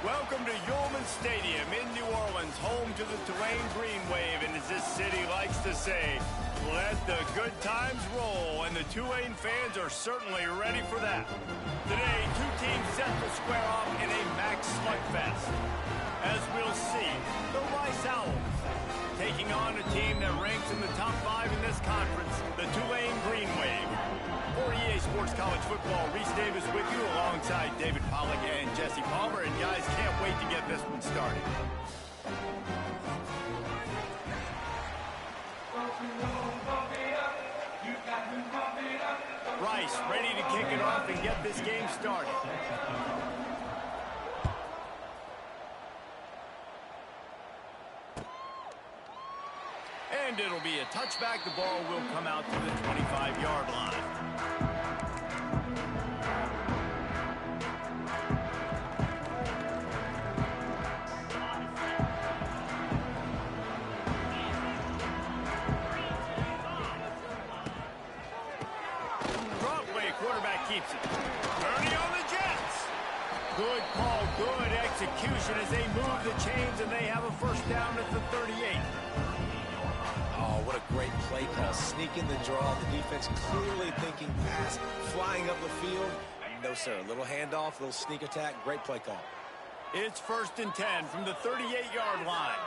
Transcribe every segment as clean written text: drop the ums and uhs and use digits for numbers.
Welcome to Yulman Stadium in New Orleans, home to the Tulane Green Wave, and as this city likes to say, let the good times roll, and the Tulane fans are certainly ready for that. Today, two teams set to square off in a max slugfest. As we'll see, the Rice Owls taking on a team that ranks in the top 5 in this conference, the Tulane Green Wave. For EA Sports College Football, Reese Davis with you alongside David Pollack and Jesse Palmer. And guys, can't wait to get this one started. Rice ready to kick it off and get this game started. And it'll be a touchback. The ball will come out to the 25-yard line. Broadway quarterback keeps it. Turning on the Jets. Good call, good execution as they move the chains, and they have a first down at the 38. Oh, what a great play call. Sneaking the draw. The defense clearly thinking pass, flying up the field. No, sir. A little handoff, a little sneak attack. Great play call. It's 1st and 10 from the 38-yard line.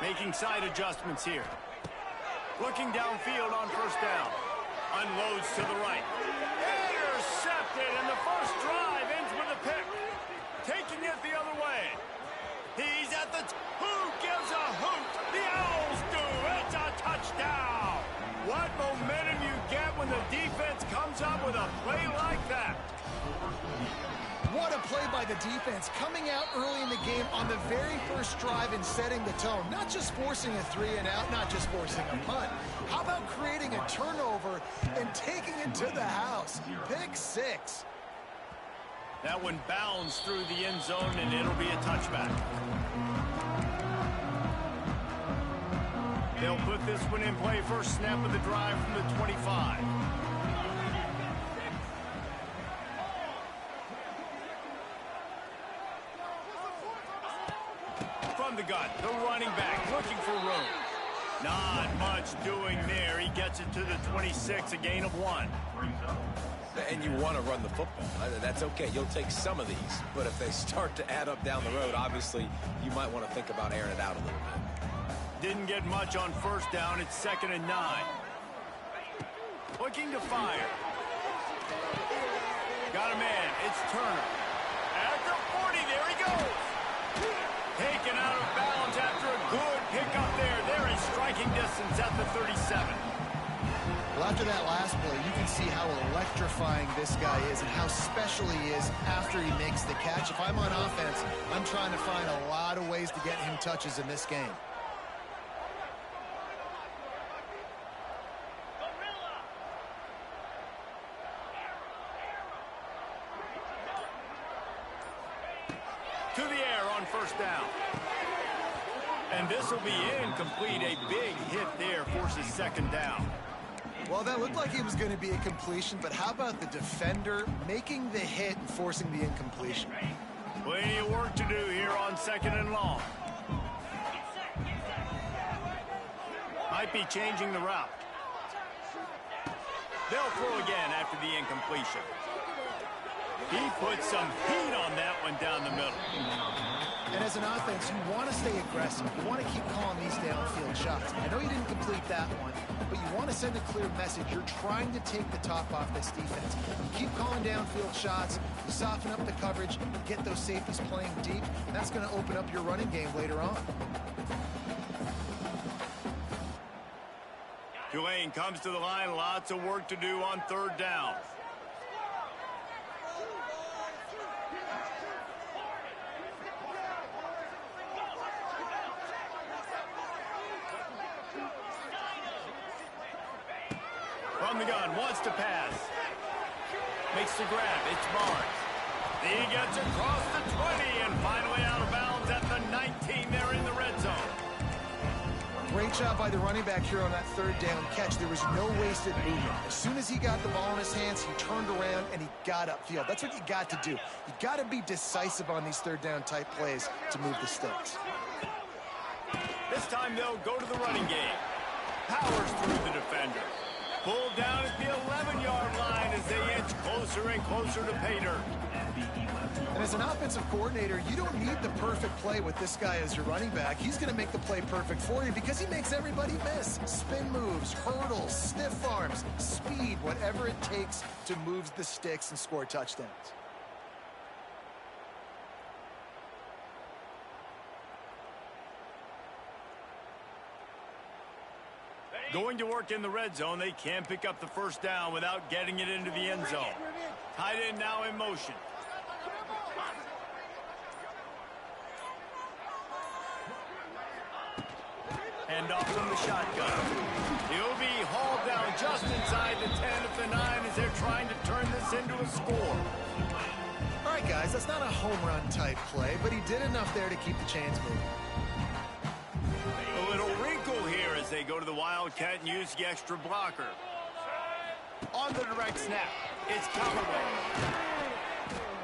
Making side adjustments here. Looking downfield on first down. Unloads to the right. Intercepted, and the first drive ends with a pick. Taking it the other way. He's at the... Who gives a hoot? The Owls do. It's a touchdown. What momentum you get when the defense comes up with a play like that. What a play by the defense, coming out early in the game on the very first drive and setting the tone. Not just forcing a 3-and-out, not just forcing a punt. How about creating a turnover and taking it to the house? Pick 6. That one bounds through the end zone, and it'll be a touchback. They'll put this one in play. First snap of the drive from the 25. From the gun, the running back looking for room. Not much doing there. He gets it to the 26, a gain of 1. And you want to run the football. That's okay. You'll take some of these. But if they start to add up down the road, obviously, you might want to think about airing it out a little bit. Didn't get much on first down. It's 2nd and 9. Looking to fire. Got a man. It's Turner. At the 40, there he goes. Taken out of bounds after a good pickup there. They're in striking distance at the 37. Well, after that last play, you can see how electrifying this guy is and how special he is after he makes the catch. If I'm on offense, I'm trying to find a lot of ways to get him touches in this game. To the air on first down. And this will be incomplete. A big hit there forces 2nd down. Well, that looked like it was going to be a completion, but how about the defender making the hit and forcing the incompletion? Plenty of work to do here on 2nd and long. Might be changing the route. They'll throw again after the incompletion. He put some heat on that one down the middle. And as an offense, you want to stay aggressive. You want to keep calling these downfield shots. I know you didn't complete that one, but you want to send a clear message. You're trying to take the top off this defense. You keep calling downfield shots, you soften up the coverage, you get those safeties playing deep, and that's going to open up your running game later on. Tulane comes to the line. Lots of work to do on 3rd down. From the gun, wants to pass. Makes the grab, it's Barnes. He gets across the 20 and finally out of bounds at the 19. They're in the red zone. Great job by the running back here on that third down catch. There was no wasted movement. As soon as he got the ball in his hands, he turned around and he got upfield. That's what you got to do. You got to be decisive on these third down type plays to move the sticks. This time they'll go to the running game. Powers through the defender. Pulled down at the 11-yard line as they inch closer and closer to pay dirt. And as an offensive coordinator, you don't need the perfect play with this guy as your running back. He's going to make the play perfect for you because he makes everybody miss. Spin moves, hurdles, stiff arms, speed, whatever it takes to move the sticks and score touchdowns. Going to work in the red zone, they can't pick up the first down without getting it into the end zone. Tight end now in motion. Hand off from the shotgun. He'll be hauled down just inside the 10 of the 9 as they're trying to turn this into a score. All right, guys, that's not a home run type play, but he did enough there to keep the chains moving. A little wrinkle here as they go to the Wildcat and use the extra blocker. On the direct snap, it's Callaway.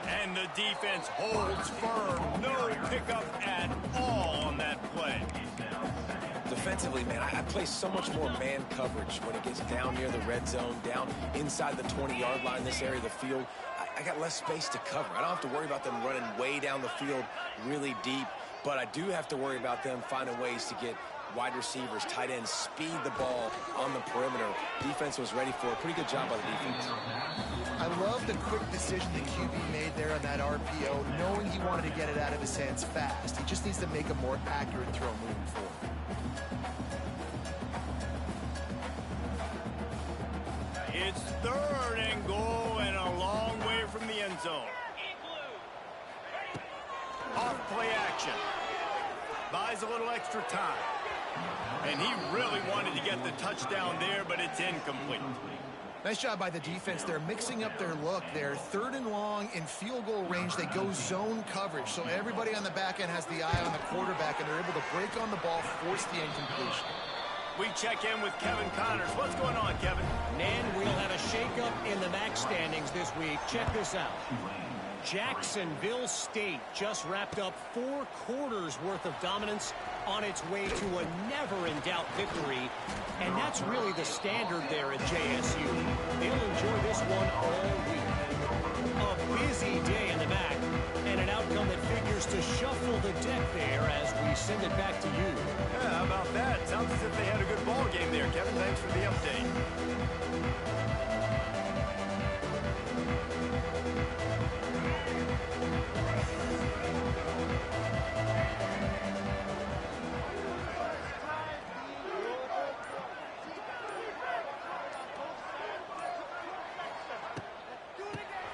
And the defense holds firm. No pickup at all on that play. Defensively, man, I play so much more man coverage when it gets down near the red zone, down inside the 20-yard line, this area of the field. I got less space to cover. I don't have to worry about them running way down the field really deep, but I do have to worry about them finding ways to get wide receivers, tight ends, speed the ball on the perimeter. Defense was ready for a pretty good job by the defense. I love the quick decision the QB made there on that RPO, knowing he wanted to get it out of his hands fast. He just needs to make a more accurate throw moving forward. It's third and goal and a long way from the end zone. Off play action. Buys a little extra time. And he really wanted to get the touchdown there, but it's incomplete. Nice job by the defense. They're mixing up their look. They're third and long in field goal range. They go zone coverage. So everybody on the back end has the eye on the quarterback, and they're able to break on the ball, force the incompletion. We check in with Kevin Connors. What's going on, Kevin? Nan, we'll have a shakeup in the MAC standings this week. Check this out. Jacksonville State just wrapped up 4 quarters worth of dominance on its way to a never-in-doubt victory. And that's really the standard there at JSU. They'll enjoy this one all week. A busy day in the MAC, and an outcome that figures to shuffle the deck there as we send it back to you. Yeah, how about that? Sounds as if they had a good ball game there, Kevin. Thanks for the update.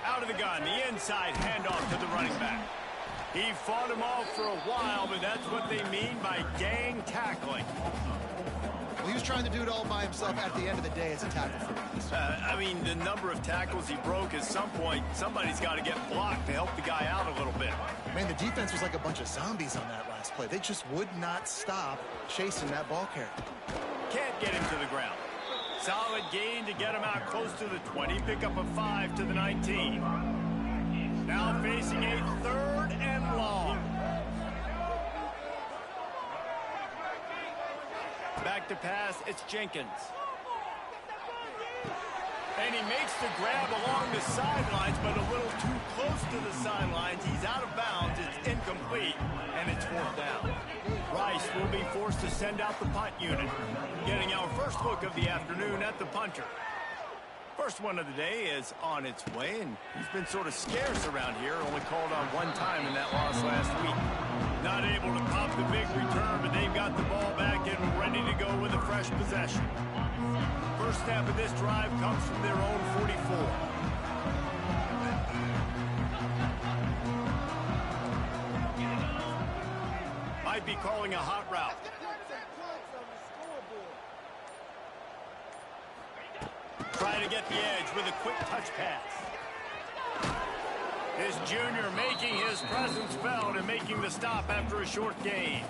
Out of the gun, the inside handoff to the running back. He fought him off for a while, but that's what they mean by gang tackling. Well, he was trying to do it all by himself. At the end of the day, it's a tackle for him. I mean, the number of tackles he broke, at some point, somebody's got to get blocked to help the guy out a little bit. Man, the defense was like a bunch of zombies on that last play. They just would not stop chasing that ball carrier. Can't get him to the ground. Solid gain to get him out close to the 20. Pick up a 5 to the 19. Now facing a third and long. Back to pass, it's Jenkins. And he makes the grab along the sidelines, but a little too close to the sidelines. He's out of bounds, it's incomplete, and it's 4th down. Rice will be forced to send out the punt unit, getting our first look of the afternoon at the punter. First one of the day is on its way, and he's been sort of scarce around here, only called on one time in that loss last week. Not able to pop the big return, but they've got the ball back and ready to go with a fresh possession. First snap of this drive comes from their own 44. Might be calling a hot route. Trying to get the edge with a quick touch pass. This junior making his presence felt and making the stop after a short gain.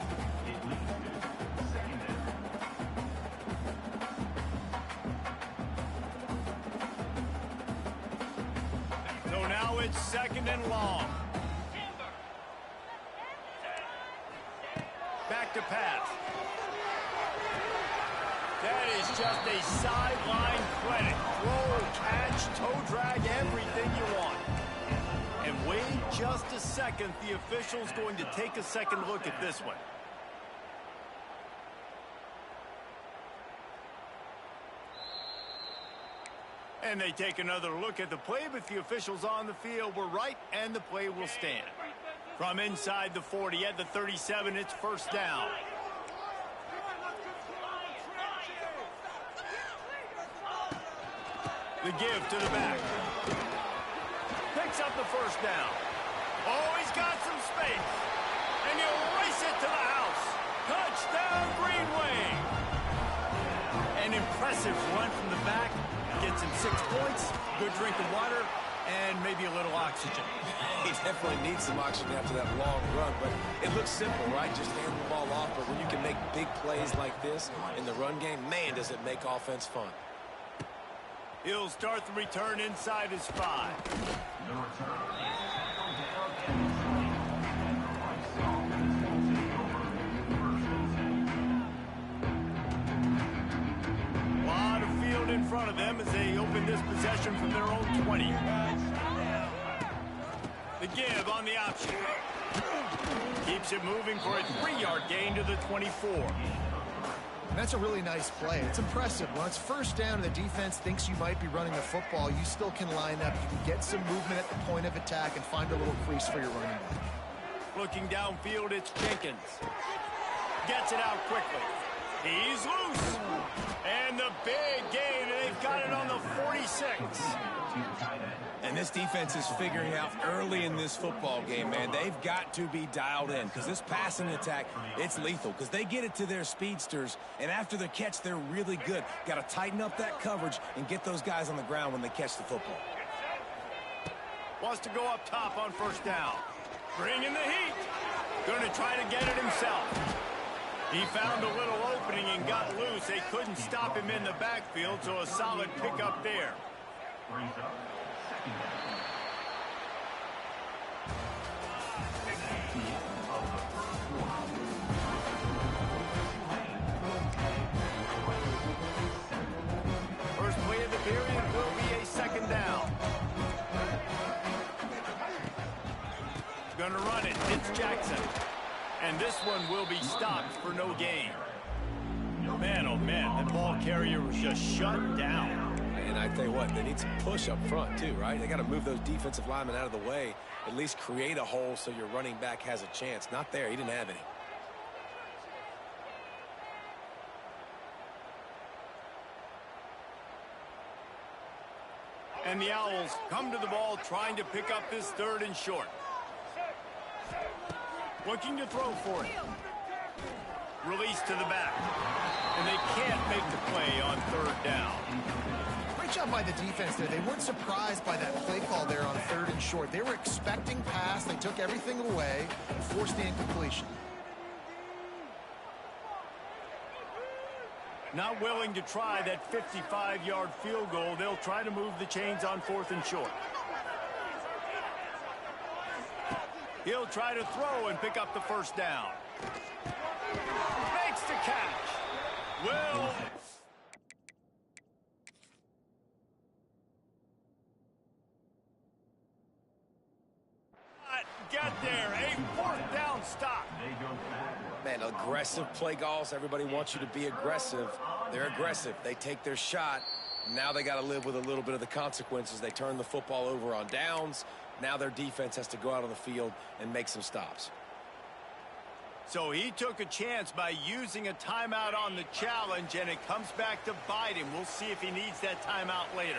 it's 2nd and long. Back to pass. That is just a sideline credit. Throw, catch, toe drag, everything you want. And wait just a second. The official's going to take a second look at this one. And they take another look at the play, but the officials on the field were right, and the play will stand. From inside the 40 at the 37, it's 1st down. The give to the back. Picks up the 1st down. Oh, he's got some space. And he'll race it to the house. Touchdown, Green Wave. An impressive run from the back. Gets him 6 points, good drink of water, and maybe a little oxygen. He definitely needs some oxygen after that long run, but it looks simple, right? Just hand the ball off, but when you can make big plays like this in the run game, man, does it make offense fun. He'll start the return inside his 5. In front of them as they open this possession from their own 20. The give on the option. Keeps it moving for a 3-yard gain to the 24. That's a really nice play. It's impressive. When it's 1st down and the defense thinks you might be running the football, you still can line up. You can get some movement at the point of attack and find a little crease for your running back. Looking downfield, it's Jenkins. Gets it out quickly. He's loose. And the big gain, and they've got it on the 46. And this defense is figuring out early in this football game, man. They've got to be dialed in because this passing attack, it's lethal because they get it to their speedsters, and after the catch, they're really good. Got to tighten up that coverage and get those guys on the ground when they catch the football. Wants to go up top on 1st down. Bringing the heat. Going to try to get it himself. He found a little opening and got loose. They couldn't stop him in the backfield, so a solid pickup there. First play of the period will be a 2nd down. Gonna run it. It's Jackson. And this one will be stopped for no gain. Man, oh man, the ball carrier was just shut down. And I tell you what, they need some push up front too, right? They got to move those defensive linemen out of the way, at least create a hole so your running back has a chance. Not there, he didn't have any. And the Owls come to the ball trying to pick up this 3rd and short. Looking to throw for it. Release to the back. And they can't make the play on 3rd down. Great job by the defense there. They weren't surprised by that play call there on 3rd and short. They were expecting pass. They took everything away and forced the incompletion. Not willing to try that 55-yard field goal. They'll try to move the chains on 4th and short. He'll try to throw and pick up the 1st down. Makes the catch. Will get there. A 4th down stop. Man, aggressive play calls. Everybody wants you to be aggressive. They're aggressive. They take their shot. Now they got to live with a little bit of the consequences. They turn the football over on downs. Now their defense has to go out on the field and make some stops. So he took a chance by using a timeout on the challenge, and it comes back to bite him. We'll see if he needs that timeout later.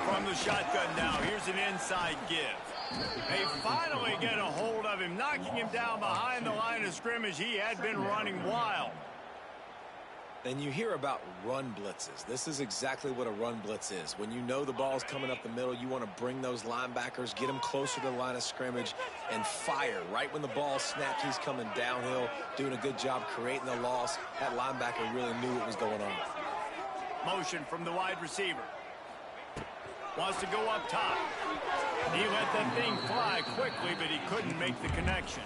From the shotgun now, here's an inside give. They finally get a hold of him, knocking him down behind the line of scrimmage. He had been running wild. Then you hear about run blitzes. This is exactly what a run blitz is. When you know the ball's coming up the middle, you want to bring those linebackers, get them closer to the line of scrimmage, and fire. Right when the ball snapped, he's coming downhill, doing a good job creating the loss. That linebacker really knew what was going on. Motion from the wide receiver. Wants to go up top. He let that thing fly quickly, but he couldn't make the connection.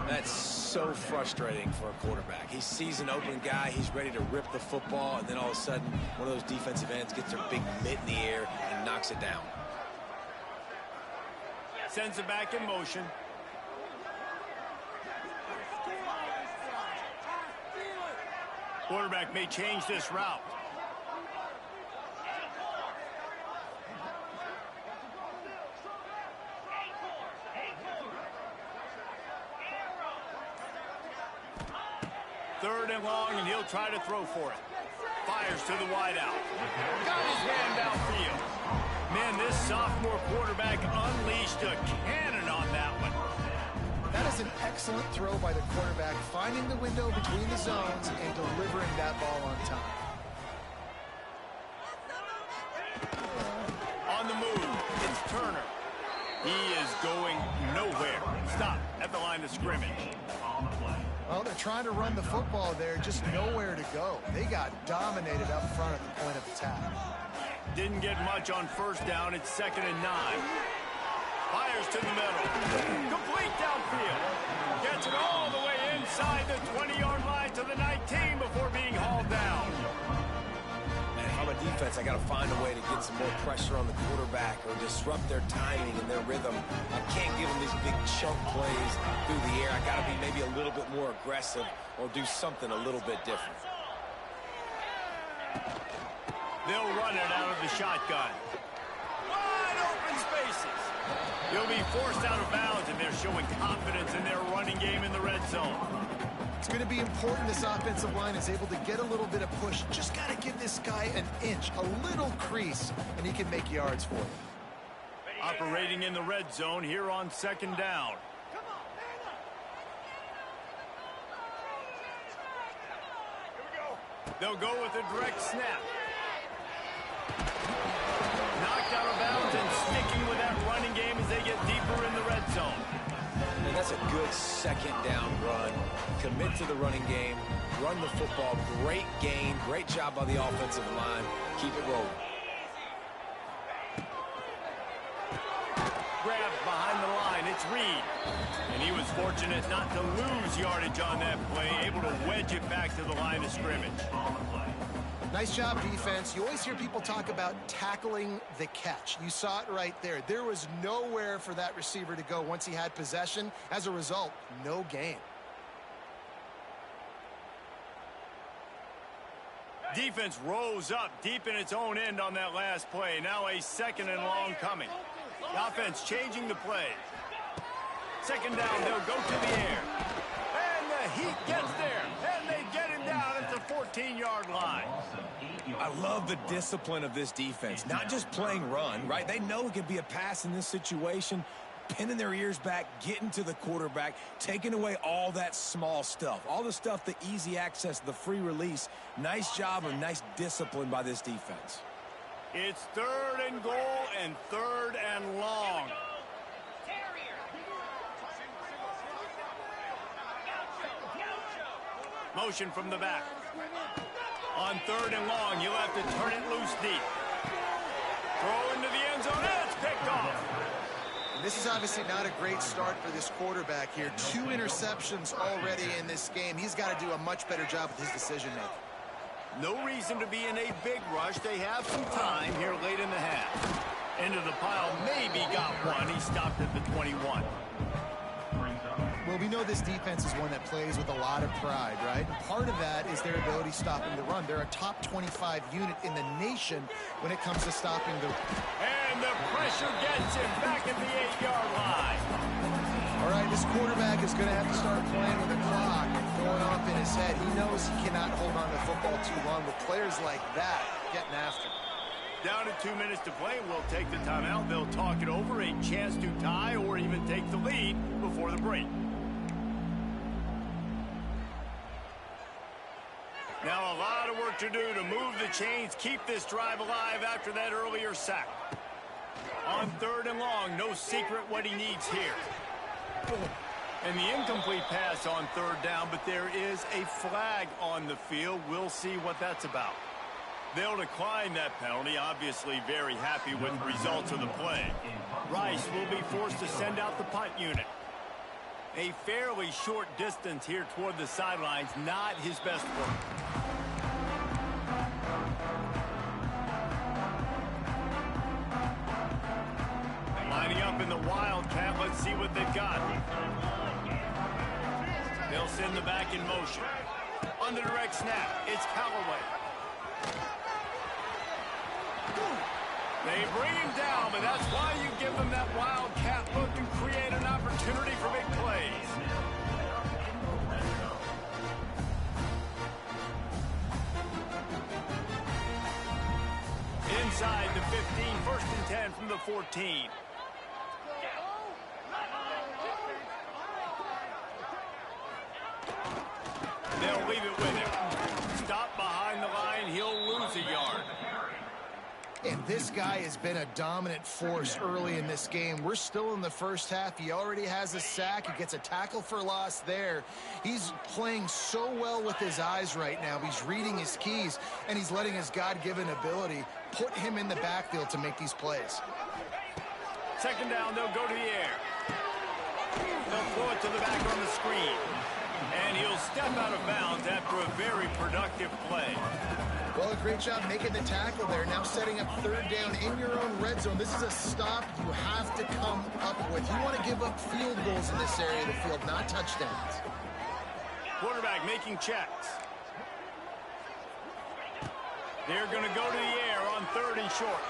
That's so frustrating for a quarterback. He sees an open guy, he's ready to rip the football, and then all of a sudden, one of those defensive ends gets their big mitt in the air and knocks it down. Sends it back in motion. Quarterback may change this route. Third and long, and he'll try to throw for it. Fires to the wideout. Got his hand downfield. Man, this sophomore quarterback unleashed a cannon on that one. That is an excellent throw by the quarterback, finding the window between the zones and delivering that ball on time. On the move, it's Turner. He is going nowhere. Stop at the line of scrimmage. Well, they're trying to run the football there, just nowhere to go. They got dominated up front at the point of attack. Didn't get much on first down. It's 2nd and 9. Fires to the middle. Complete downfield. Gets it all the way inside the 20-yard line to the 19 before being hauled down. And if I'm a defense, I got to find a way to get some more pressure on the quarterback or disrupt their timing and their rhythm. I can't give them these big chunk plays through the air. I got to be maybe a little bit more aggressive or do something a little bit different. They'll run it out of the shotgun. Wide open spaces. He'll be forced out of bounds, and they're showing confidence in their running game in the red zone. It's going to be important this offensive line is able to get a little bit of push. Just got to give this guy an inch, a little crease, and he can make yards for you. Operating in the red zone here on 2nd down. They'll go with a direct snap. Knocked out of bounds and sticking with that running game as they get deeper in the red zone. And that's a good 2nd down run. Commit to the running game. Run the football. Great gain. Great job by the offensive line. Keep it rolling. Grabbed behind the line. It's Reed. And he was fortunate not to lose yardage on that play. Able to wedge it back to the line of scrimmage. Nice job, defense. You always hear people talk about tackling the catch. You saw it right there. There was nowhere for that receiver to go once he had possession. As a result, no gain. Defense rose up deep in its own end on that last play. Now a 2nd and long coming. The offense changing the play. 2nd down, they'll go to the air. And the heat gets there. And they get him down at the 14-yard line. I love the discipline of this defense. Not just playing run, right? They know it could be a pass in this situation. Pinning their ears back, getting to the quarterback, taking away all that small stuff. All the stuff, the easy access, the free release. Nice job and nice discipline by this defense. It's 3rd and goal and 3rd and long. Motion from the back. On 3rd and long, you'll have to turn it loose deep. Throw into the end zone, and it's picked off. This is obviously not a great start for this quarterback here. 2 interceptions already in this game. He's got to do a much better job with his decision-making. No reason to be in a big rush. They have some time here late in the half. Into the pile, maybe got one. He stopped at the 21. Well, we know this defense is one that plays with a lot of pride, right? And part of that is their ability stopping the run. They're a top 25 unit in the nation when it comes to stopping the... And the pressure gets him back at the 8-yard line. All right, this quarterback is going to have to start playing with the clock going off in his head. He knows he cannot hold on to football too long with players like that getting after him. Down to 2 minutes to play. We'll take the timeout. They'll talk it over. A chance to tie or even take the lead before the break. Now a lot of work to do to move the chains, keep this drive alive after that earlier sack. On 3rd and long, no secret what he needs here. And the incomplete pass on 3rd down, but there is a flag on the field. We'll see what that's about. They'll decline that penalty, obviously very happy with the results of the play. Rice will be forced to send out the punt unit. A fairly short distance here toward the sidelines, not his best work. Lining up in the Wildcat, let's see what they've got. They'll send the back in motion. On the direct snap, it's Callaway. They bring him down, but that's why you give them that Wildcat look and create an opportunity for big plays. Inside the 15, 1st and 10 from the 14. They'll leave it with him. Stop behind the line, he'll lose a yard. And this guy has been a dominant force early in this game. We're still in the first half. He already has a sack. He gets a tackle for loss there. He's playing so well with his eyes right now. He's reading his keys, and he's letting his God-given ability put him in the backfield to make these plays. 2nd down, they'll go to the air. They'll throw it to the back on the screen. And he'll step out of bounds after a very productive play. Well, a great job making the tackle there. Now setting up 3rd down in your own red zone. This is a stop you have to come up with. You want to give up field goals in this area of the field, not touchdowns. Quarterback making checks. They're going to go to the air on 3rd and short.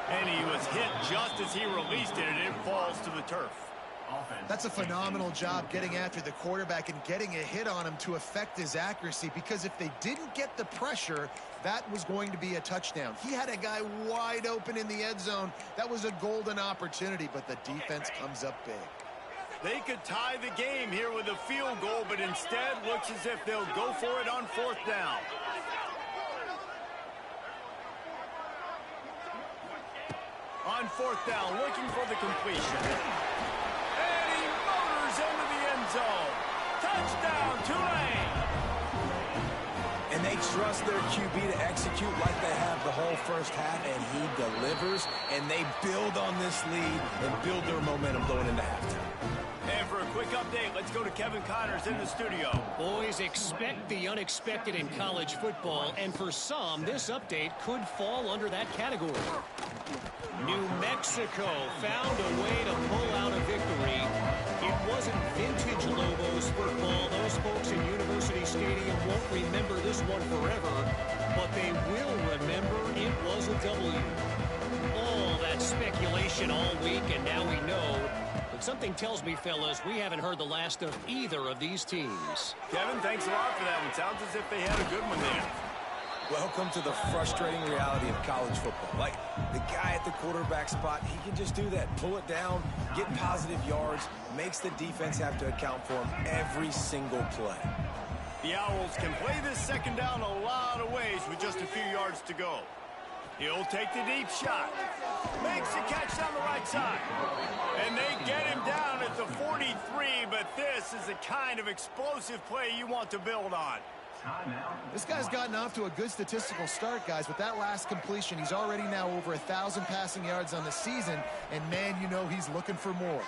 And he was hit just as he released it, and it falls to the turf. That's a phenomenal job getting after the quarterback and getting a hit on him to affect his accuracy, because if they didn't get the pressure, that was going to be a touchdown. He had a guy wide open in the end zone. That was a golden opportunity, but the defense comes up big. They could tie the game here with a field goal, but instead looks as if they'll go for it on 4th down. On 4th down, looking for the completion. Into the end zone. Touchdown, Tulane. And they trust their QB to execute like they have the whole first half, and he delivers, and they build on this lead and build their momentum going into halftime. And for a quick update, let's go to Kevin Connors in the studio. Boys, expect the unexpected in college football, and for some, this update could fall under that category. New Mexico found a way to pull out a victory. It wasn't vintage Lobos football. Those folks in University Stadium won't remember this one forever, but they will remember it was a W. All that speculation all week, and now we know. But something tells me, fellas, we haven't heard the last of either of these teams. Kevin, thanks a lot for that one. Sounds as if they had a good one there. Welcome to the frustrating reality of college football. Like, the guy at the quarterback spot, he can just do that. Pull it down, get positive yards, makes the defense have to account for him every single play. The Owls can play this 2nd down a lot of ways with just a few yards to go. He'll take the deep shot. Makes the catch down the right side. And they get him down at the 43, but this is the kind of explosive play you want to build on. This guy's gotten off to a good statistical start, guys. With that last completion, he's already now over 1,000 passing yards on the season, and man, you know he's looking for more.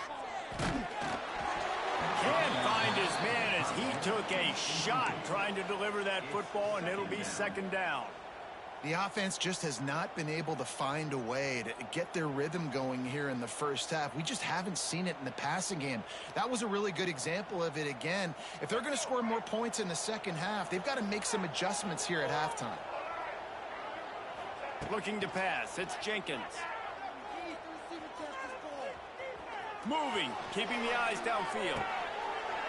Can't find his man as he took a shot trying to deliver that football, and it'll be 2nd down. The offense just has not been able to find a way to get their rhythm going here in the first half. We just haven't seen it in the passing game. That was a really good example of it again. If they're going to score more points in the second half, they've got to make some adjustments here at halftime. Looking to pass, it's Jenkins. Moving, keeping the eyes downfield.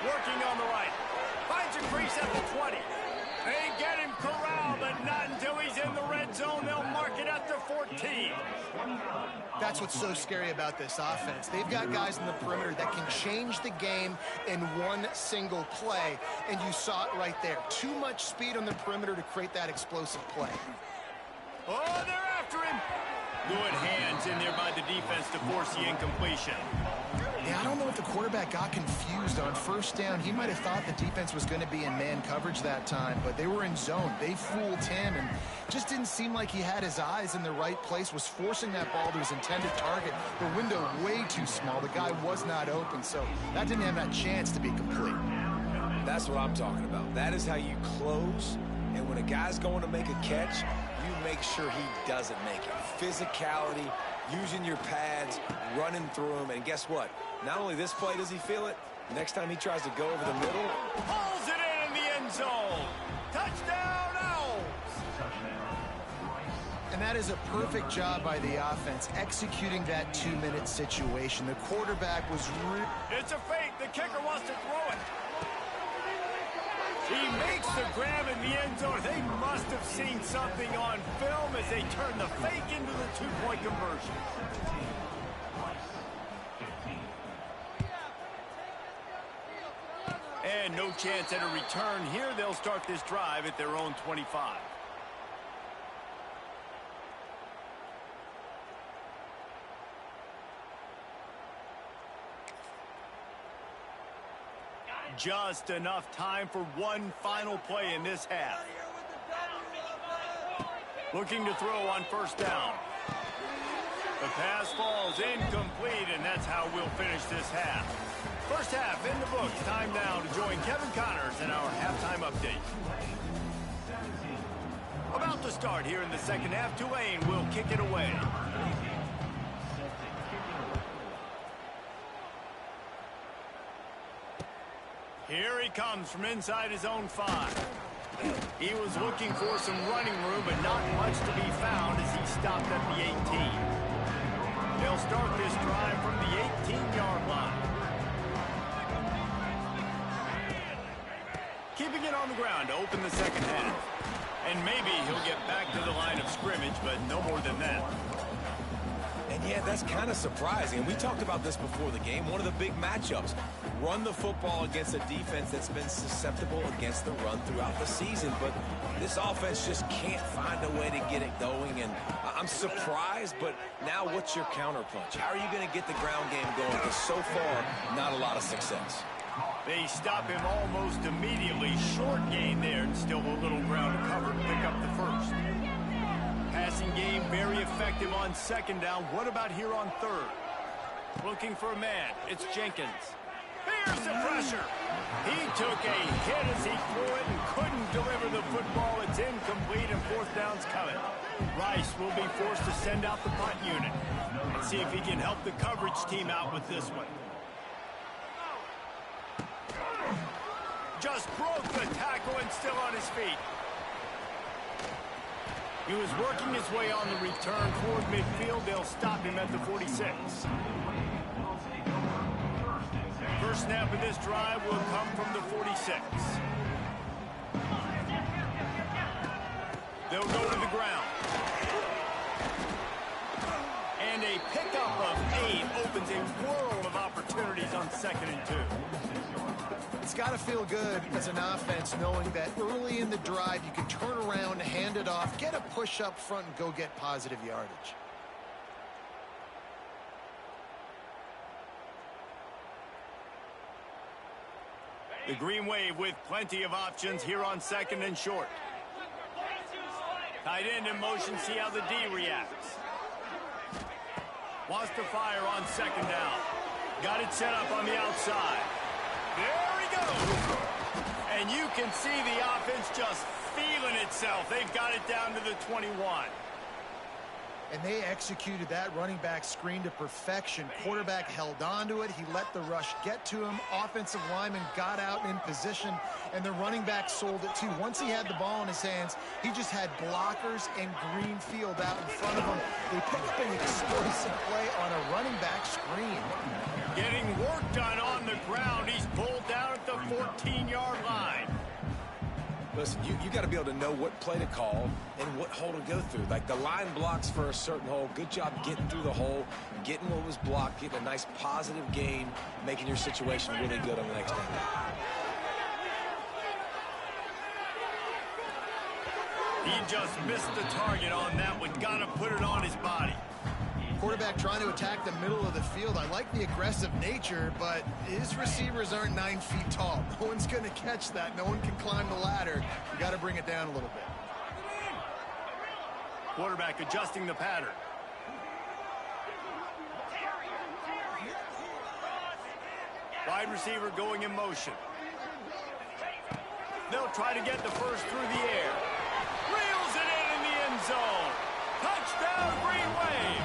Working on the right. Finds a crease at the 20. They get him corralled, but not until he's in the red zone. They'll mark it at the 14. That's what's so scary about this offense. They've got guys in the perimeter that can change the game in one single play, and you saw it right there. Too much speed on the perimeter to create that explosive play. Oh, they're after him. Good hands in there by the defense to force the incompletion. Yeah, I don't know if the quarterback got confused on first down. He might have thought the defense was going to be in man coverage that time, but they were in zone. They fooled him and just didn't seem like he had his eyes in the right place, was forcing that ball to his intended target. The window way too small. The guy was not open, so that didn't have that chance to be complete. That's what I'm talking about. That is how you close, and when a guy's going to make a catch, you make sure he doesn't make it. Physicality, using your pads, running through them, and guess what? Not only this play does he feel it, next time he tries to go over the middle. Pulls it in the end zone. Touchdown, Owls. And that is a perfect job by the offense, executing that 2-minute situation. The quarterback was It's a fake. The kicker wants to throw it. He makes the grab in the end zone. They must have seen something on film as they turn the fake into the two-point conversion. And no chance at a return here. They'll start this drive at their own 25. Just enough time for one final play in this half. Looking to throw on first down. The pass falls incomplete, and that's how we'll finish this half. First half in the books. Time now to join Kevin Connors in our halftime update. About to start here in the second half. Tulane will kick it away. Here he comes from inside his own 5. He was looking for some running room, but not much to be found as he stopped at the 18. They'll start this drive from the 18-yard line. Keeping it on the ground to open the second half. And maybe he'll get back to the line of scrimmage, but no more than that. And yeah, that's kind of surprising. And we talked about this before the game. One of the big matchups. Run the football against a defense that's been susceptible against the run throughout the season. But this offense just can't find a way to get it going. And I'm surprised, but now what's your counterpunch? How are you going to get the ground game going? Because so far, not a lot of success. They stop him almost immediately. Short gain there, and still a little ground to cover to pick up the first. Passing game very effective on second down. What about here on third? Looking for a man. It's Jenkins. Here's the pressure. He took a hit as he threw it and couldn't deliver the football. It's incomplete and fourth down's coming. Rice will be forced to send out the punt unit and see if he can help the coverage team out with this one. Just broke the tackle and still on his feet. He was working his way on the return toward midfield. They'll stop him at the 46. First snap of this drive will come from the 46. They'll go to the ground. And a pickup of 8 opens a world of opportunities on 2nd and 2. It's got to feel good as an offense knowing that early in the drive you can turn around, hand it off, get a push up front, and go get positive yardage. The Green Wave with plenty of options here on 2nd and short. Tight end in motion, see how the D reacts. Wants to fire on 2nd down. Got it set up on the outside. There he goes. And you can see the offense just feeling itself. They've got it down to the 21. And they executed that running back screen to perfection. Quarterback held on to it. He let the rush get to him. Offensive lineman got out in position, and the running back sold it too. Once he had the ball in his hands, he just had blockers and green field out in front of him. They picked up an explosive play on a running back screen. Getting work done on the ground. He's pulled down at the 14-yard line. Listen, you got to be able to know what play to call and what hole to go through. Like the line blocks for a certain hole. Good job getting through the hole, getting what was blocked, getting a nice positive gain, making your situation really good on the next time. He just missed the target on that one. Got to put it on his body. Quarterback trying to attack the middle of the field. I like the aggressive nature, but his receivers aren't 9 feet tall. No one's going to catch that. No one can climb the ladder. You got to bring it down a little bit. Quarterback adjusting the pattern. Wide receiver going in motion. They'll try to get the first through the air. Reels it in the end zone. Touchdown, Green Wave.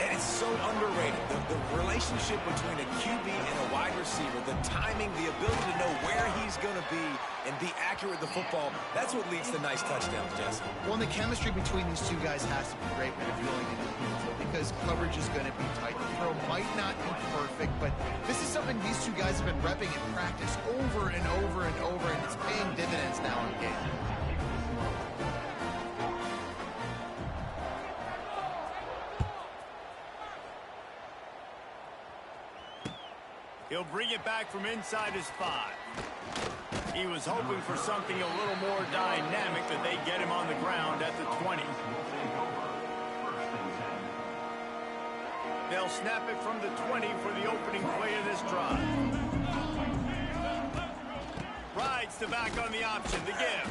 And it's so underrated. The relationship between a QB and a wide receiver, the timing, the ability to know where he's going to be and be accurate with the football, that's what leads to nice touchdowns, Jesse. Well, and the chemistry between these two guys has to be great when you're going into the field because coverage is going to be tight. The throw might not be perfect, but this is something these two guys have been repping in practice over and over and over, and it's paying dividends now in game. He'll bring it back from inside his 5. He was hoping for something a little more dynamic, that they get him on the ground at the 20. They'll snap it from the 20 for the opening play of this drive. Rides the back on the option, the give.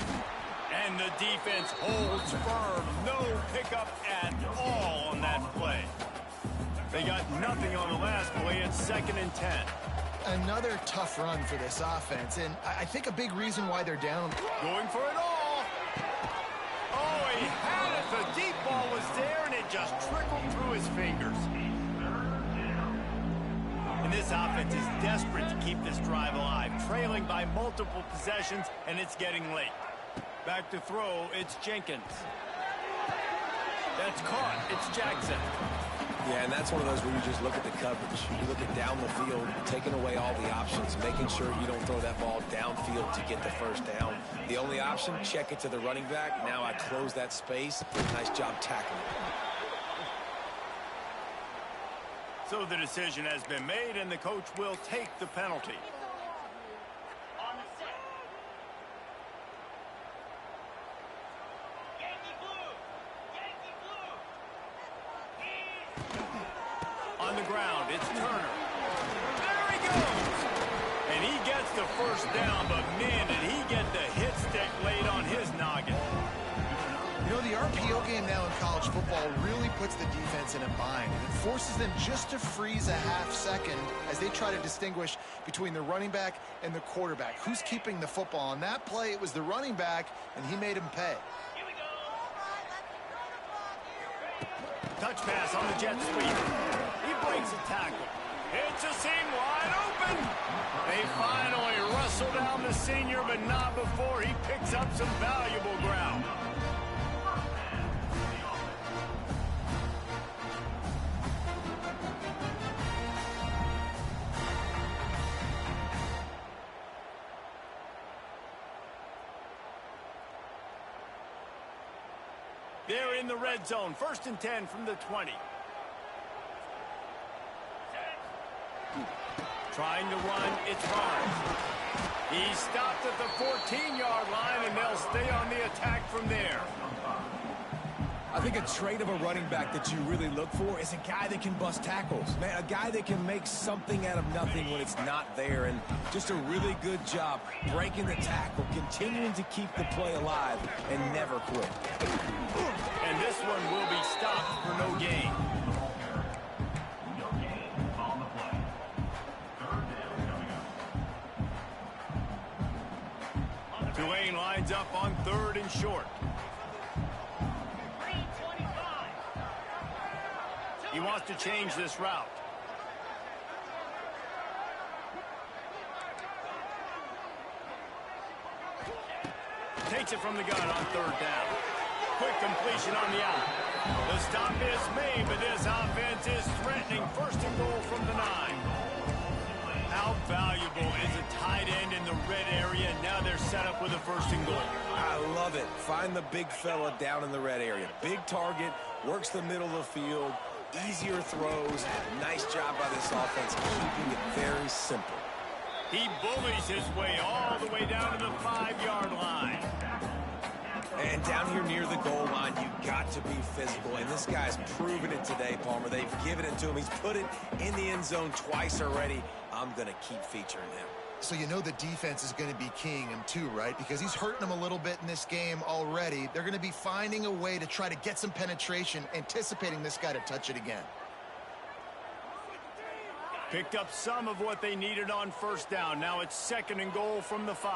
And the defense holds firm. No pickup at all on that play. They got nothing on the last play. It's 2nd and 10. Another tough run for this offense, and I think a big reason why they're down. Going for it all. Oh, he had it. The deep ball was there, and it just trickled through his fingers. And this offense is desperate to keep this drive alive, trailing by multiple possessions, and it's getting late. Back to throw, it's Jenkins. That's caught. It's Jackson. Yeah, and that's one of those where you just look at the coverage. You look at down the field, taking away all the options, making sure you don't throw that ball downfield to get the first down. The only option, check it to the running back. Now I close that space. Nice job tackling. So the decision has been made, and the coach will take the penalty. On the ground, it's Turner. There he goes! And he gets the first down, but man, did he get the hit stick laid on his noggin. You know, the RPO game now in college football really puts the defense in a bind, and it forces them just to freeze a half second as they try to distinguish between the running back and the quarterback. Who's keeping the football? On that play, it was the running back, and he made him pay. Touch pass on the jet sweep. He breaks a tackle. It's a seam wide open. They finally wrestle down the senior, but not before he picks up some valuable ground. They're in the red zone. 1st and 10 from the 20. Trying to run, it's Barnes. He stopped at the 14-yard line, and they'll stay on the attack from there. I think a trait of a running back that you really look for is a guy that can bust tackles. Man, a guy that can make something out of nothing when it's not there. And just a really good job breaking the tackle, continuing to keep the play alive, and never quit. And this one will be stopped for no gain. Tulane lines up on 3rd and short. He wants to change this route. Takes it from the gun on 3rd down. Quick completion on the out. The stop is made, but this offense is threatening. 1st and goal from the 9. How valuable is a tight end in the red area? Now they're set up with a 1st and goal. I love it. Find the big fella down in the red area. Big target, works the middle of the field, easier throws. Nice job by this offense, keeping it very simple. He bullies his way all the way down to the 5-yard line. And down here near the goal line, you got to be physical, and this guy's proven it today, Palmer. They've given it to him. He's put it in the end zone twice already. I'm going to keep featuring him. So you know the defense is going to be keying him too, right? Because he's hurting them a little bit in this game already. They're going to be finding a way to try to get some penetration, anticipating this guy to touch it again. Picked up some of what they needed on first down. Now it's 2nd and goal from the 5.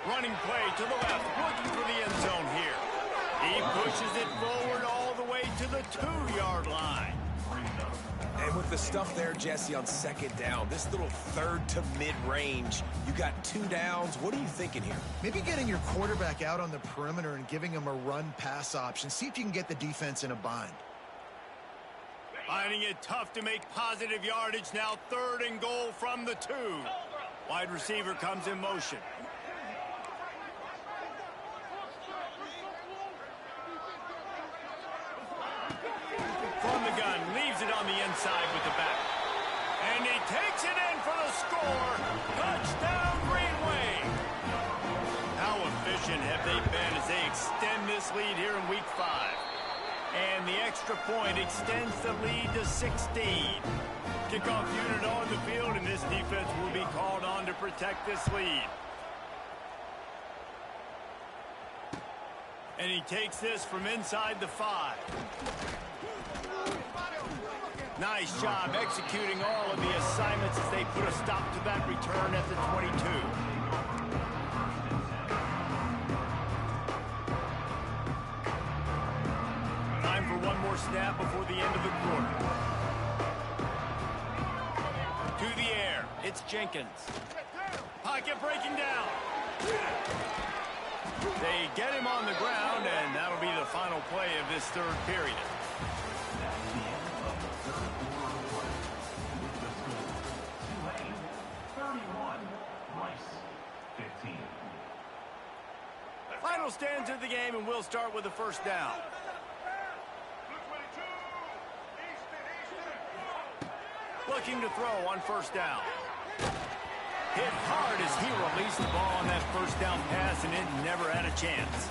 Running play to the left, looking for the end zone here. He pushes it forward all the way to the 2-yard line. And with the stuff there, Jesse, on 2nd down, this little 3rd to mid-range, you got 2 downs. What are you thinking here? Maybe getting your quarterback out on the perimeter and giving him a run-pass option. See if you can get the defense in a bind. Finding it tough to make positive yardage. Now 3rd and goal from the 2. Wide receiver comes in motion. From the gun, leaves it on the inside with the back. And he takes it in for the score. Touchdown, Green Wave. How efficient have they been as they extend this lead here in Week 5? And the extra point extends the lead to 16. Kickoff unit on the field, and this defense will be called on to protect this lead. And he takes this from inside the 5. Nice job executing all of the assignments as they put a stop to that return at the 22. Time for one more snap before the end of the quarter. To the air, it's Jenkins. Pocket breaking down. They get him on the ground, and that'll be the final play of this 3rd period. Final stanza of the game, and we'll start with the 1st down. Looking to throw on 1st down. Hit hard as he released the ball on that 1st down pass, and it never had a chance.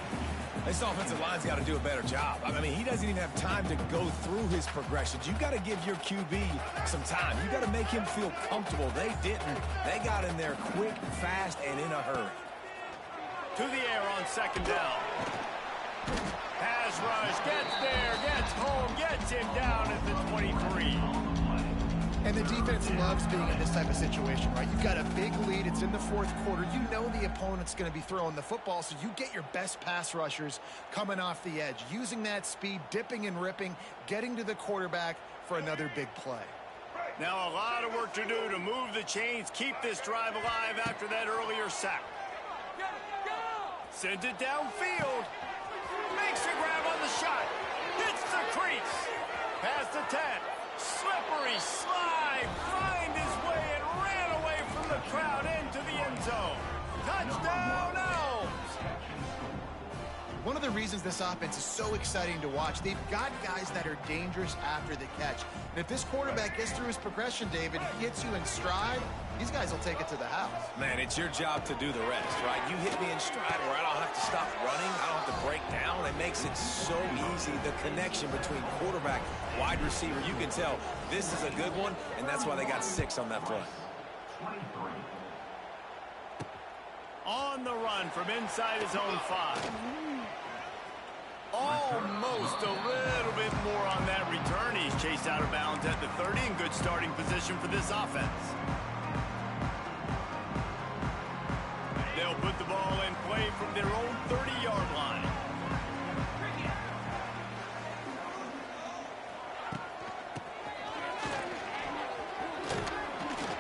This offensive line's got to do a better job. I mean, he doesn't even have time to go through his progressions. You got to give your QB some time. You got to make him feel comfortable. They didn't. They got in there quick, fast, and in a hurry. To the air on 2nd down. Pass rush, gets there, gets home, gets him down at the 23. And the defense loves being in this type of situation, right? You've got a big lead. It's in the 4th quarter. You know the opponent's going to be throwing the football, so you get your best pass rushers coming off the edge, using that speed, dipping and ripping, getting to the quarterback for another big play. Now a lot of work to do to move the chains, keep this drive alive after that earlier sack. Sends it downfield. Makes a grab on the shot. Hits the crease. Past the 10. Slippery slide. Find his way and ran away from the crowd into the end zone. Touchdown, Elves. One of the reasons this offense is so exciting to watch, they've got guys that are dangerous after the catch. And if this quarterback gets through his progression, David, he hits you in stride, these guys will take it to the house. Man, it's your job to do the rest, right? You hit me in stride where I don't have to stop running. I don't have to break down. It makes it so easy. The connection between quarterback, wide receiver, you can tell this is a good one, and that's why they got 6 on that play. On the run from inside his own 5. Almost a little bit more on that return. He's chased out of bounds at the 30 in good starting position for this offense. They'll put the ball in play from their own 30-yard line.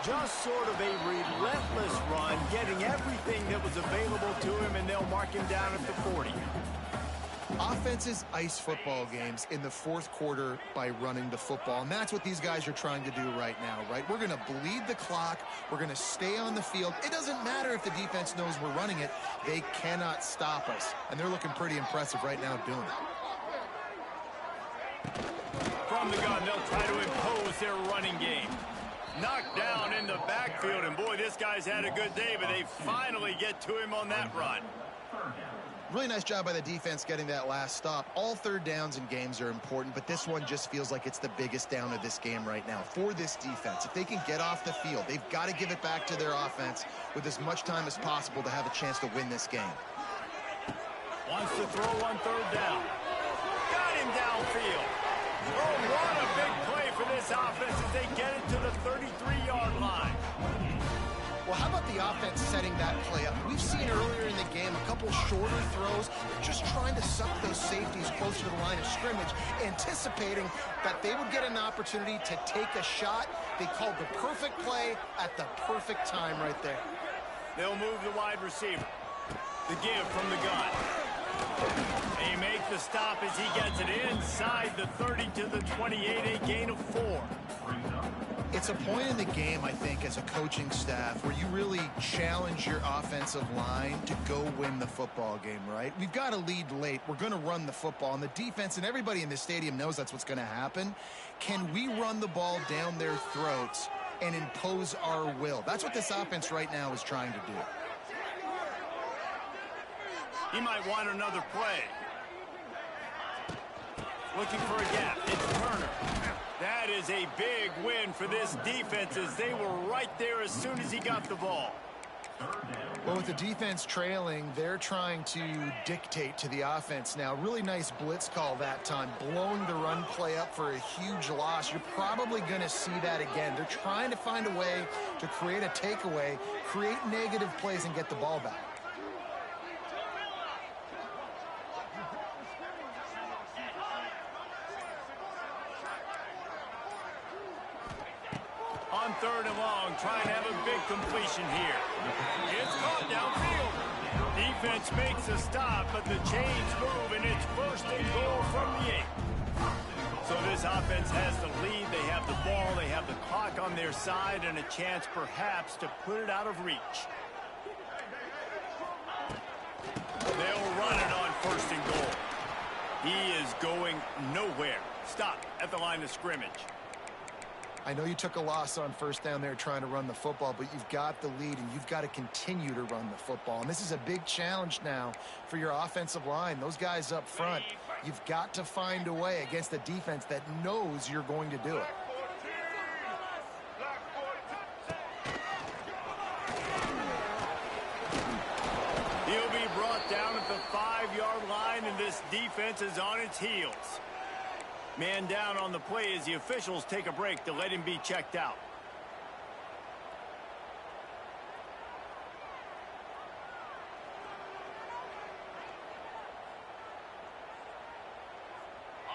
Just sort of a relentless run, getting everything that was available to him, and they'll mark him down at the 40. Offenses ice football games in the 4th quarter by running the football, and that's what these guys are trying to do right now, right? We're going to bleed the clock. We're going to stay on the field. It doesn't matter if the defense knows we're running it. They cannot stop us, and they're looking pretty impressive right now doing it. From the gun, they'll try to impose their running game. Knocked down in the backfield, and boy, this guy's had a good day, but they finally get to him on that run. Really nice job by the defense getting that last stop. All third downs in games are important, but this one just feels like it's the biggest down of this game right now for this defense. If they can get off the field, they've got to give it back to their offense with as much time as possible to have a chance to win this game. Wants to throw on third down. Got him downfield. Oh, what a big play for this offense as they get it to the 33-yard line. Well, how about the offense setting that play up? We've seen earlier in the game a couple shorter throws. They're just trying to suck those safeties closer to the line of scrimmage, anticipating that they would get an opportunity to take a shot. They called the perfect play at the perfect time right there. They'll move the wide receiver. The give from the gun. They make the stop as he gets it inside the 30 to the 28, a gain of 4. It's a point in the game, I think, as a coaching staff where you really challenge your offensive line to go win the football game, right? We've got to lead late. We're going to run the football, and the defense and everybody in the stadium knows that's what's going to happen. Can we run the ball down their throats and impose our will? That's what this offense right now is trying to do. He might want another play. Looking for a gap. It's Turner. That is a big win for this defense as they were right there as soon as he got the ball. Well, with the defense trailing, they're trying to dictate to the offense now. Really nice blitz call that time, blowing the run play up for a huge loss. You're probably going to see that again. They're trying to find a way to create a takeaway, create negative plays, and get the ball back. On third and long, trying to have a big completion here. It's caught downfield. Defense makes a stop, but the chains move, and it's first and goal from the 8. So this offense has the lead. They have the ball. They have the clock on their side and a chance perhaps to put it out of reach. They'll run it on first and goal. He is going nowhere. Stop at the line of scrimmage. I know you took a loss on first down there trying to run the football, but you've got the lead, and you've got to continue to run the football. And this is a big challenge now for your offensive line. Those guys up front, you've got to find a way against a defense that knows you're going to do it. He'll be brought down at the 5-yard line, and this defense is on its heels. Man down on the play as the officials take a break to let him be checked out.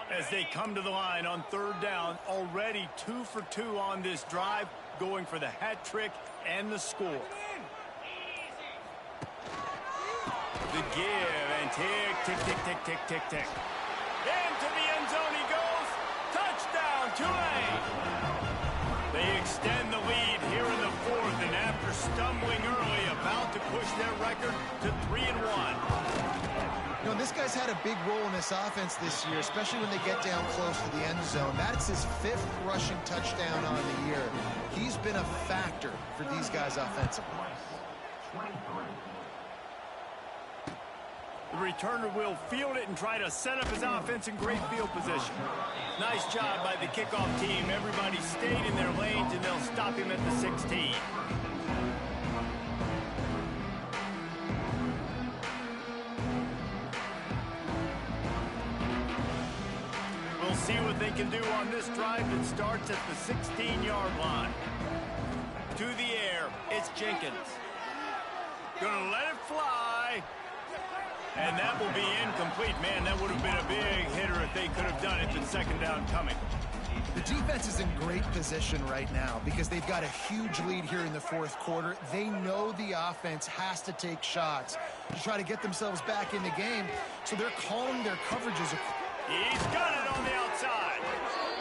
As they come to the line on third down, already 2 for 2 on this drive, going for the hat trick and the score. The give and tick, tick, tick, tick, tick, tick, tick. Into the end zone he goes. Touchdown, Tulane. They extend the lead here in the 4th, and after stumbling early, about to push their record to 3-1. You know, this guy's had a big role in this offense this year, especially when they get down close to the end zone. That's his 5th rushing touchdown on the year. He's been a factor for these guys offensively. The returner will field it and try to set up his offense in great field position. Nice job by the kickoff team. Everybody stayed in their lanes, and they'll stop him at the 16. We'll see what they can do on this drive that starts at the 16-yard line. To the air, it's Jenkins. Gonna let it fly. And that will be incomplete. Man, that would have been a big hitter if they could have done it with second down coming. The defense is in great position right now because they've got a huge lead here in the 4th quarter. They know the offense has to take shots to try to get themselves back in the game, so they're calling their coverages. He's got it on the outside.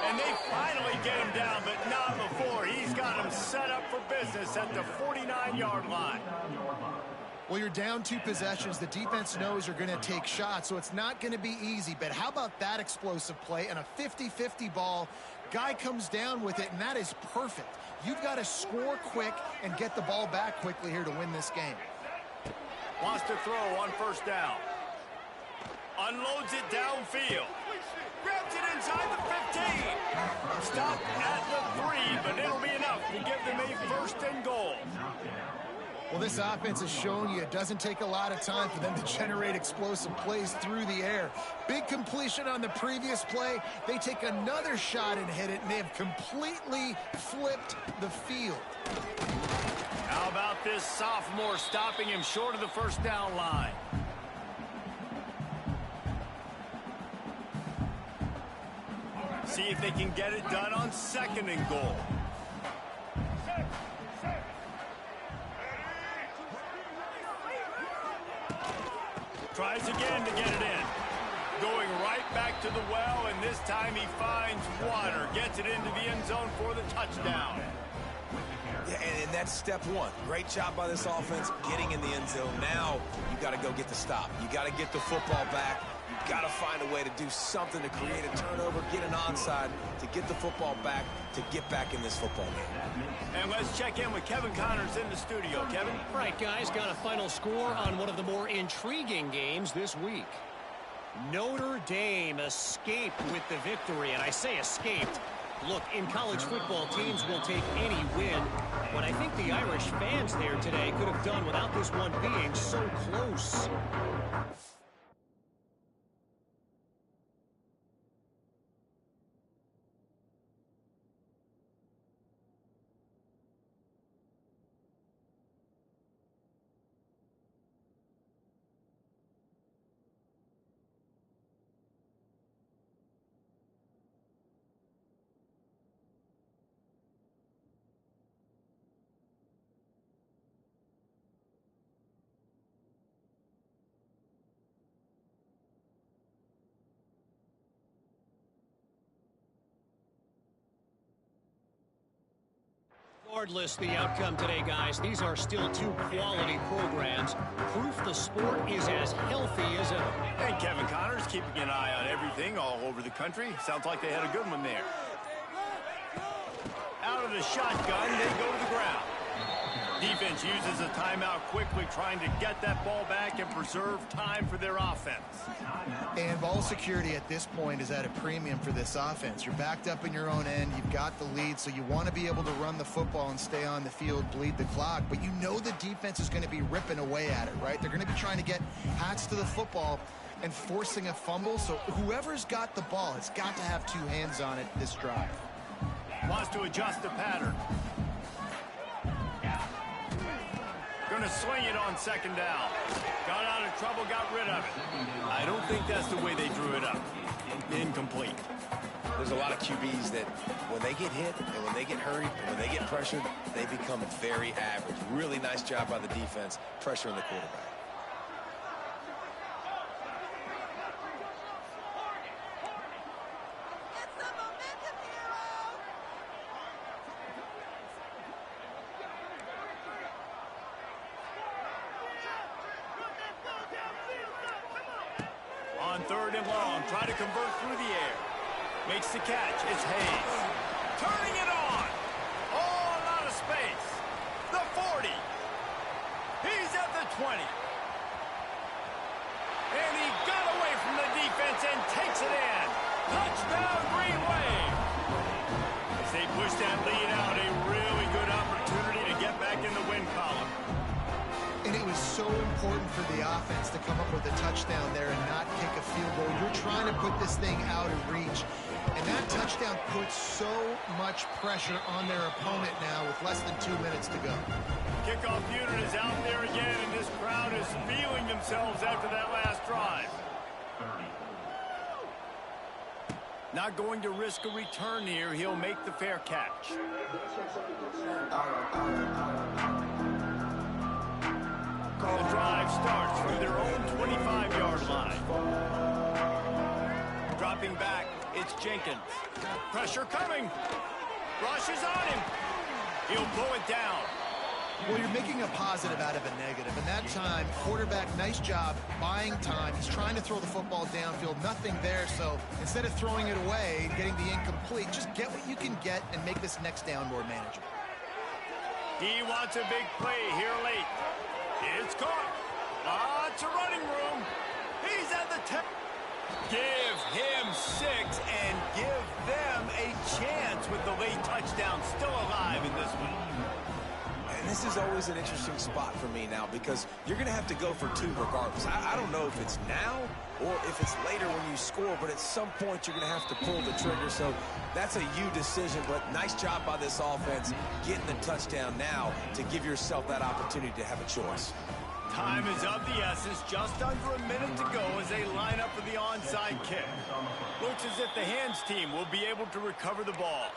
And they finally get him down, but not before. He's got him set up for business at the 49-yard line. Well, you're down 2 possessions. The defense knows you're going to take shots, so it's not going to be easy. But how about that explosive play and a 50-50 ball? Guy comes down with it, and that is perfect. You've got to score quick and get the ball back quickly here to win this game. Wants to throw on first down. Unloads it downfield. Grabs it inside the 15. Stop at the 3, but it'll be enough to give them a first and goal. Well, this offense has shown you it doesn't take a lot of time for them to generate explosive plays through the air. Big completion on the previous play. They take another shot and hit it, and they have completely flipped the field. How about this sophomore stopping him short of the first down line? See if they can get it done on second and goal. Tries again to get it in. Going right back to the well, and this time he finds water. Gets it into the end zone for the touchdown. Yeah, and that's step one. Great job by this offense getting in the end zone. Now you got to go get the stop. You got to get the football back. You've got to find a way to do something to create a turnover, get an onside, to get the football back, to get back in this football game. And let's check in with Kevin Connors in the studio. Kevin? Right, guys, got a final score on one of the more intriguing games this week. Notre Dame escaped with the victory, and I say escaped. Look, in college football, teams will take any win, but I think the Irish fans there today could have done without this one being so close. Regardless the outcome today, guys, these are still two quality programs. Proof the sport is as healthy as ever. And Kevin Connors keeping an eye on everything all over the country. Sounds like they had a good one there. Out of the shotgun, they go to the ground. Defense uses a timeout quickly, trying to get that ball back and preserve time for their offense. And ball security at this point is at a premium for this offense. You're backed up in your own end. You've got the lead, so you want to be able to run the football and stay on the field, bleed the clock. But you know the defense is going to be ripping away at it, right? They're going to be trying to get hats to the football and forcing a fumble. So whoever's got the ball has got to have two hands on it this drive. Wants to adjust the pattern. Going to swing it on second down. Got out of trouble, got rid of it. I don't think that's the way they drew it up. Incomplete. There's a lot of QBs that when they get hit and when they get hurried and when they get pressured, they become very average. Really nice job by the defense, pressuring the quarterback. On third and long, try to convert through the air. Makes the catch. It's Hayes. Turning it on. Oh, a lot of space. The 40. He's at the 20. And he got away from the defense and takes it in. Touchdown, Green Wave. As they push that lead out, a really good opportunity to get back in the win column. And it was so important for the offense to come up with a touchdown there and not kick a field goal. You're trying to put this thing out of reach. And that touchdown puts so much pressure on their opponent now with less than 2 minutes to go. Kickoff unit is out there again, and this crowd is feeling themselves after that last drive. Not going to risk a return here. He'll make the fair catch. The drive starts through their own 25-yard line. Dropping back, it's Jenkins. Pressure coming. Rush is on him. He'll pull it down. Well, you're making a positive out of a negative. And that time, quarterback, nice job buying time. He's trying to throw the football downfield. Nothing there. So instead of throwing it away and getting the incomplete, just get what you can get and make this next down more manageable. He wants a big play here late. It's caught. Lots of running room. He's at the 10. Give him 6 and give them a chance with the late touchdown still alive in this one. And this is always an interesting spot for me now because you're going to have to go for 2 regardless. I don't know if it's now or if it's later when you score, but at some point you're going to have to pull the trigger. So that's a you decision, but nice job by this offense getting the touchdown now to give yourself that opportunity to have a choice. Time is of the essence. Just under a minute to go as they line up for the onside kick. Looks as if the hands team will be able to recover the ball.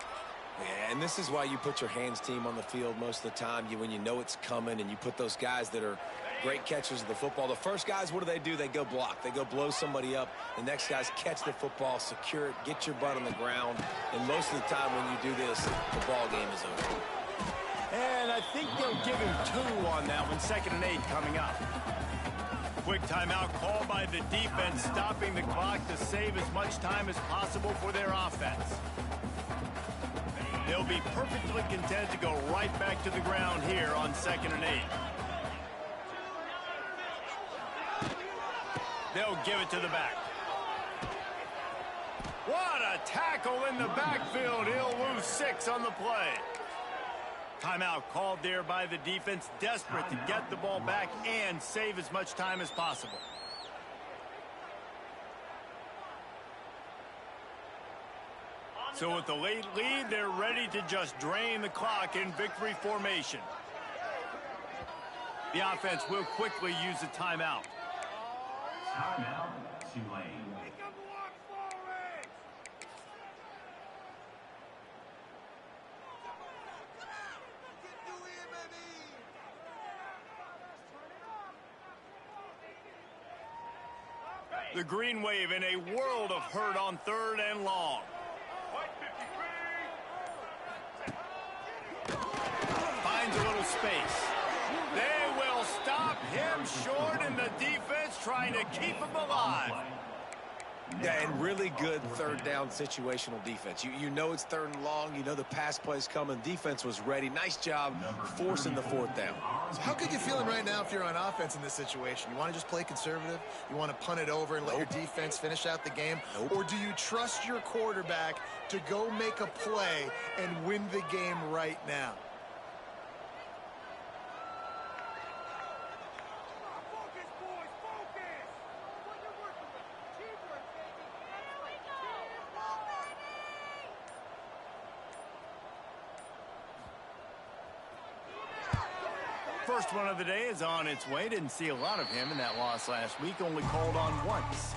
Yeah, and this is why you put your hands team on the field most of the time. When you know it's coming and you put those guys that are great catchers of the football. The first guys, what do? They go block. They go blow somebody up. The next guys catch the football, secure it, get your butt on the ground. And most of the time when you do this, the ball game is over. And I think they'll give him 2 on that one. 2nd and 8 coming up. Quick timeout called by the defense, stopping the clock to save as much time as possible for their offense. They'll be perfectly content to go right back to the ground here on 2nd and 8. They'll give it to the back. What a tackle in the backfield. He'll lose 6 on the play. Timeout called there by the defense, desperate to get the ball back and save as much time as possible. So with the late lead, they're ready to just drain the clock in victory formation. The offense will quickly use a timeout. Timeout, Tulane. The Green Wave in a world of hurt on 3rd and long. Finds a little space. They will stop him short, and the defense trying to keep him alive. Yeah, and really good 3rd down situational defense. You know it's 3rd and long. You know the pass play's coming. Defense was ready. Nice job forcing the 4th down. So how good you feeling right now if you're on offense in this situation? You want to just play conservative? You want to punt it over and let your defense finish out the game? Or do you trust your quarterback to go make a play and win the game right now? First one of the day is on its way. Didn't see a lot of him in that loss last week. Only called on once.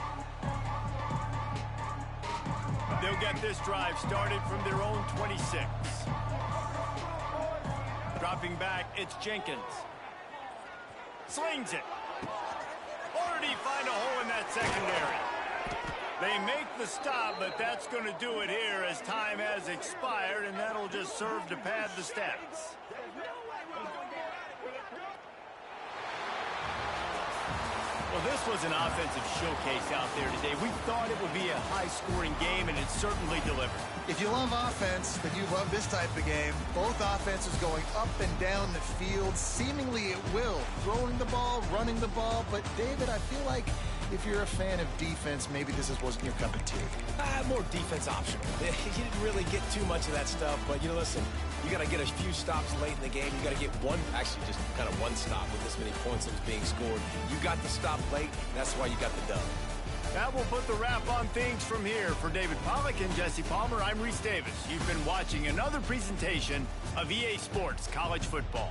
They'll get this drive started from their own 26. Dropping back, it's Jenkins. Slings it. Already find a hole in that secondary. They make the stop, but that's going to do it here as time has expired, and that'll just serve to pad the stats. Well, this was an offensive showcase out there today. We thought it would be a high-scoring game, and it certainly delivered. If you love offense, then you love this type of game. Both offenses going up and down the field, seemingly at will. Throwing the ball, running the ball. But, David, I feel like if you're a fan of defense, maybe this wasn't your cup of tea. More defense optional. You didn't really get too much of that stuff, but, listen, you got to get a few stops late in the game. You got to get actually just kind of one stop with this many points that was being scored. You got the stop late, that's why you got the dub. That will put the wrap on things from here. For David Pollack and Jesse Palmer, I'm Reese Davis. You've been watching another presentation of EA Sports College Football.